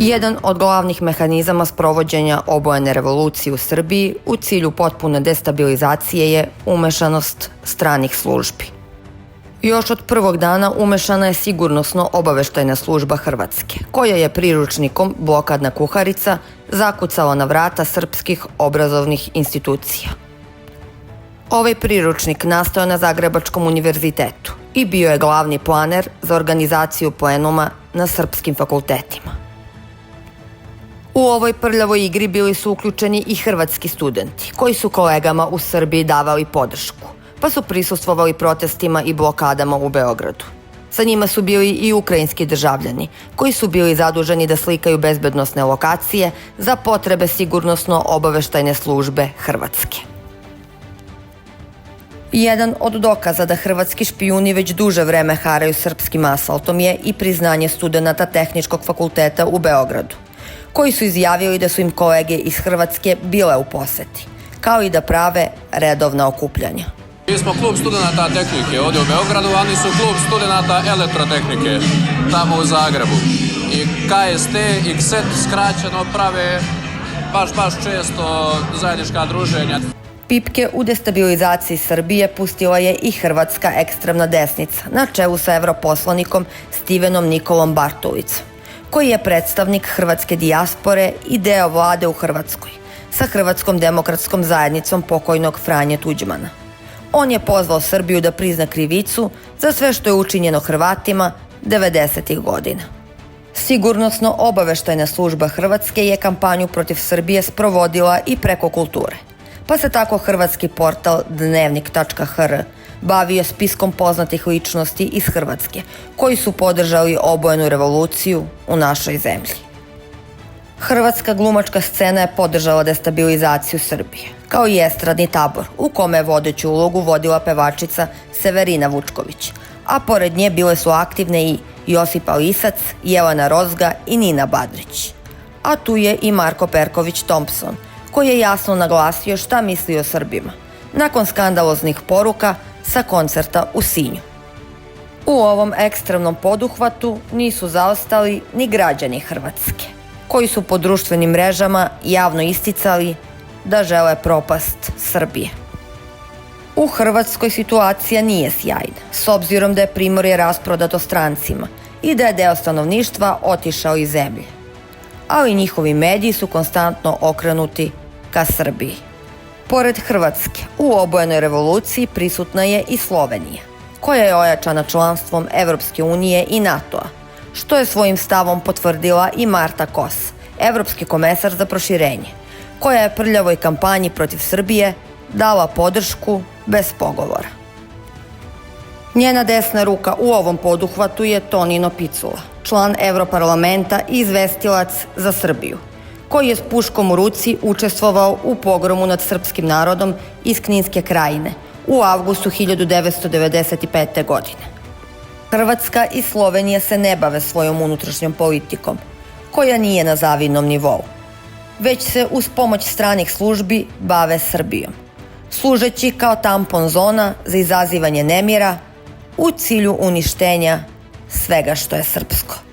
Jedan od glavnih mehanizama sprovođenja obojene revolucije u Srbiji u cilju potpune destabilizacije je umešanost stranih službi. Još od prvog dana umešana je sigurnosno-obaveštajna služba Hrvatske, koja je priručnikom Blokadna kuharica zakucala na vrata srpskih obrazovnih institucija. Ovaj priručnik nastao je na Zagrebačkom univerzitetu i bio je glavni planer za organizaciju plenuma na srpskim fakultetima. U ovoj prljavoj igri bili su uključeni i hrvatski studenti, koji su kolegama u Srbiji davali podršku, pa su prisustvovali protestima i blokadama u Beogradu. Sa njima su bili i ukrajinski državljani, koji su bili zaduženi da slikaju bezbednosne lokacije za potrebe sigurnosno-obaveštajne službe Hrvatske. Jedan od dokaza da hrvatski špijuni već duže vreme haraju srpskim asfaltom je i priznanje studenata Tehničkog fakulteta u Beogradu, koji su izjavili da su im kolege iz Hrvatske bile u poseti, kao i da prave redovna okupljanja. Mi smo klub studenata tehnike ovdje u Beogradu, a oni su klub studenata elektrotehnike tamo u Zagrebu. I KST i KSET skraćeno prave baš često zajednička druženja. Pipke u destabilizaciji Srbije pustila je i hrvatska ekstremna desnica na čelu sa europoslanikom Stivenom Nikolom Bartulicom, koji je predstavnik hrvatske dijaspore i deo vlade u Hrvatskoj, sa Hrvatskom demokratskom zajednicom pokojnog Franje Tuđmana. On je pozvao Srbiju da prizna krivicu za sve što je učinjeno Hrvatima 90. godina. Sigurnosno-obaveštajna služba Hrvatske je kampanju protiv Srbije sprovodila i preko kulture, pa se tako hrvatski portal dnevnik.hr bavio spiskom poznatih ličnosti iz Hrvatske, koji su podržali obojenu revoluciju u našoj zemlji. Hrvatska glumačka scena je podržala destabilizaciju Srbije, kao i estradni tabor, u kome je vodeću ulogu vodila pevačica Severina Vučković, a pored nje bile su aktivne i Josipa Lisac, Jelena Rozga i Nina Badrić. A tu je i Marko Perković Thompson, koji je jasno naglasio šta misli o Srbima, nakon skandaloznih poruka sa koncerta u Sinju. U ovom ekstremnom poduhvatu nisu zaostali ni građani Hrvatske, koji su po društvenim mrežama javno isticali da žele propast Srbije. U Hrvatskoj situacija nije sjajna, s obzirom da je Primorje rasprodato strancima i da je deo stanovništva otišao iz zemlje. Ali njihovi mediji su konstantno okrenuti ka Srbiji. Pored Hrvatske, u obojenoj revoluciji prisutna je i Slovenija, koja je ojačana članstvom Evropske unije i NATO-a, što je svojim stavom potvrdila i Marta Kos, evropski komesar za proširenje, koja je prljavoj kampanji protiv Srbije dala podršku bez pogovora. Njena desna ruka u ovom poduhvatu je Tonino Picula, član Evroparlamenta i izvestilac za Srbiju, koji je s puškom u ruci učestvovao u pogromu nad srpskim narodom iz Kninske krajine u avgustu 1995. godine. Hrvatska i Slovenija se ne bave svojom unutrašnjom politikom, koja nije na zavidnom nivou, već se uz pomoć stranih službi bave Srbijom, služeći kao tampon zona za izazivanje nemira u cilju uništenja svega što je srpsko.